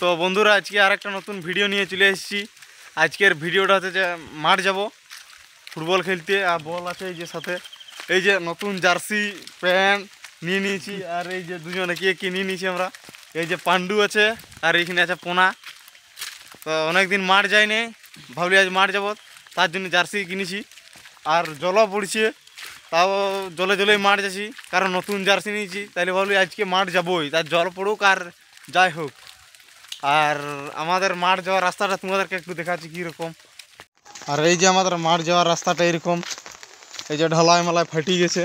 তো বন্ধুরা আজকে আরেকটা নতুন ভিডিও নিয়ে চলে এসেছি। আজকের ভিডিওটা হচ্ছে যে মাঠ যাব ফুটবল খেলতে, আর বল আছে এই যে সাথে, এই যে নতুন জার্সি প্যান্ট নিয়ে নিয়েছি, আর এই যে দুজনে কি নিয়ে নিয়েছি আমরা। এই যে পান্ডু আছে আর এইখানে আছে পোনা। তো অনেকদিন মাঠ যায়নি, ভাবলি আজ মাঠ যাব, তার জন্য জার্সি কিনেছি। আর জলও পড়ছে, তাও জলে জলেই মাঠ যাচ্ছি, কারণ নতুন জার্সি নিয়েছি, তাইলে ভাবলি আজকে মাঠ যাবোই, তার জল পড়ুক আর যাই হোক। আর আমাদের মাঠ যাওয়ার রাস্তাটা তোমাদেরকে একটু দেখাচ্ছি কীরকম। আর এই যে আমাদের মাঠ যাওয়ার রাস্তাটা এরকম, এই যে ঢালাই মালাই ফাটি গেছে,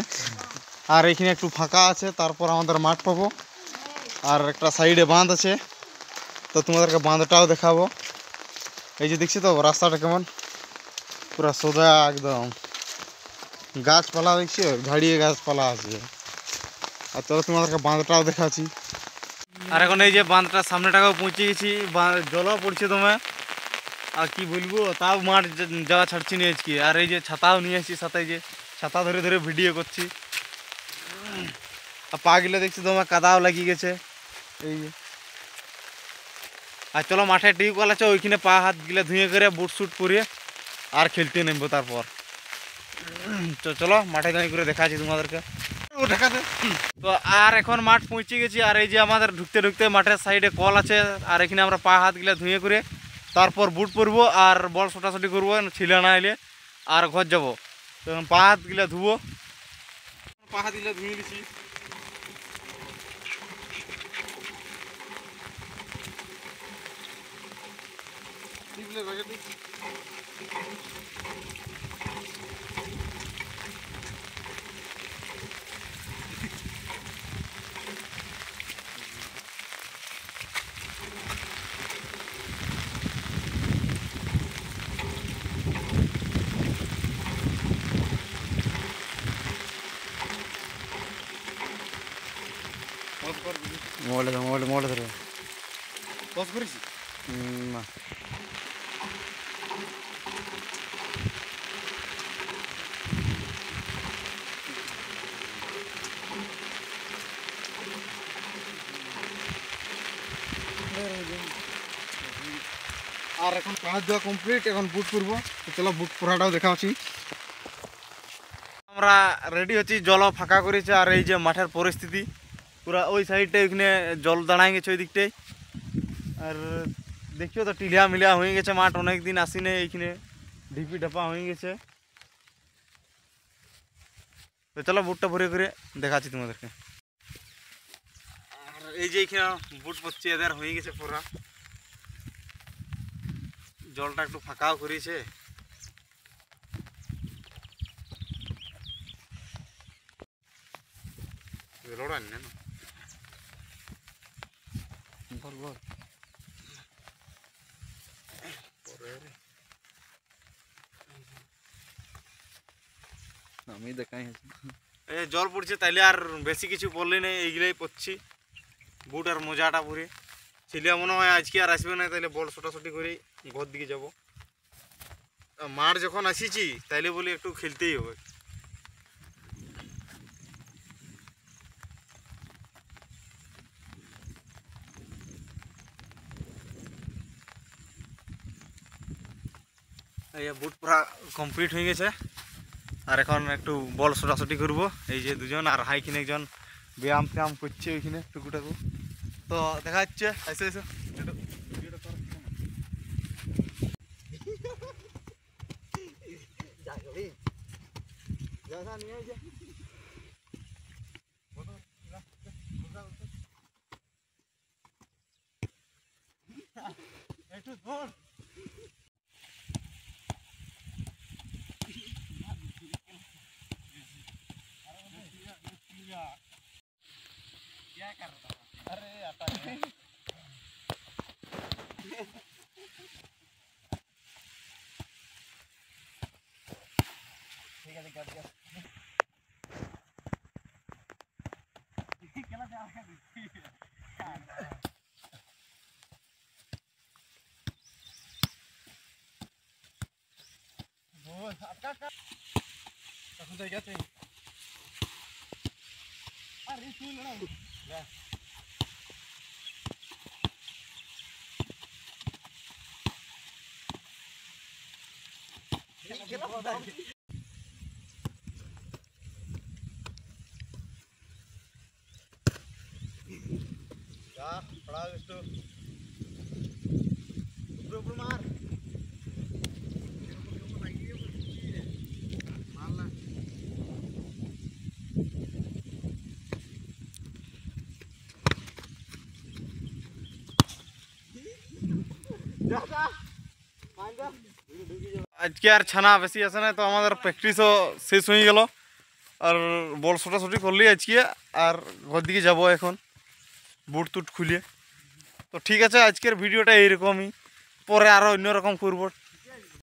আর এইখানে একটু ফাঁকা আছে, তারপর আমাদের মাঠ পাবো। আর একটা সাইডে বাঁধ আছে, তো তোমাদেরকে বাঁধটাও দেখাবো। এই যে দেখছি তো রাস্তাটা কেমন, পুরা সোজা একদম, গাছপালা দেখছি, ঝাড়িয়ে গাছপালা আছে। আর চলো তোমাদেরকে বাঁধটাও দেখাচ্ছি। আর এখন এই যে বাঁধটার সামনেটাকেও পৌঁছে গেছি, জলও পড়ছে তোমার, আর কি বলবো, তাও মাঠ যাওয়া ছাড়ছি নিয়ে আজকে। আর এই যে ছাতাও নিয়ে এসেছি সাথে, এই যে ছাতা ধরে ধরে ভিডিও করছি। আর পা গিলে দেখছি তোমার কাদাও লাগিয়ে গেছে এই যে। আর চলো মাঠে টিউবওয়েল আছে, ওইখানে পা হাত গিলে ধুয়ে করে বুট শুট পরিয়ে আর খেলতে নেবো তারপর। চলো মাঠে যাই করে দেখাচ্ছি তোমাদেরকে। তো আর এখন মাঠ পৌঁছে গেছি, আর এই যে আমাদের ঢুকতে ঢুকতে মাঠের সাইডে কল আছে, আর এখানে আমরা পা হাত গিলে ধুয়ে করে তারপর বুট পরবো আর বল ছোটাছুটি করবো, ছিলে না এলে আর ঘর যাবো। তো পা হাত গিলে ধুবো, পা হাত গিলে ধুয়ে দিছি। মোবাইল ধরে পজ করেছি না। আর এখন কাজ দেওয়া কমপ্লিট, এখন বুট পরবো। তো চলো বুট পরাটাও দেখাচ্ছি। আমরা রেডি হচ্ছি, জলও ফাঁকা করেছে, আর এই যে মাঠের পরিস্থিতি পুরা ওই সাইডটা, ওইখানে জল দাঁড়ায় গেছে ওই দিকটাই। আর দেখিও তো টিলিয়া মিলিয়া হয়ে গেছে মাঠ, অনেক দিন আসি নেই, এইখানে ঢিপি ঢাপা হয়ে গেছে। তো চলো বুটটা ভরে করে দেখাচ্ছি তোমাদেরকে। আর এই যে এইখানে বুট পড়ছে, এদের হয়ে গেছে পুরা, জলটা একটু ফাঁকাও করেছে। লড়ান না আমি দেখাই, জল পড়ছে তাইলে আর বেশি কিছু পড়লে নেই, এইগুলাই পড়ছি বুট আর মোজাটা পরে। ছেলে মনে হয় আজকে আর আসবে না, তাইলে বল ছোটাছুটি করেই ঘর দিকে যাব। মাঠ যখন আসিছি তাইলে বলি একটু খেলতেই হবে। এই বুট পরা কমপ্লিট হয়ে গেছে, আর এখন একটু বল ছোটাছুটি করবো। এই যে দুজন, আর হাইখানে একজন ব্যায়াম ট্যায়াম করছে ওইখানে টুকুটাকু। তো দেখা যাচ্ছে, এসে এসে একটু ধর। क्या कर रहा है? अरे आता है। ठीक है कर दिया। क्या जा रहा है? बोल आपका का कौन सा जाते हैं? अरे तू लड़ा ले আজকে আর ছানা বেশি আসে না, তো আমাদের প্র্যাকটিসও শেষ হয়ে গেল। আর বল ছোটাছুটি করলি আজকে, আর ঘর দিকে যাবো এখন বুট টুট খুলে। তো ঠিক আছে, আজকের ভিডিওটা এইরকমই, পরে আরও অন্যরকম করবো।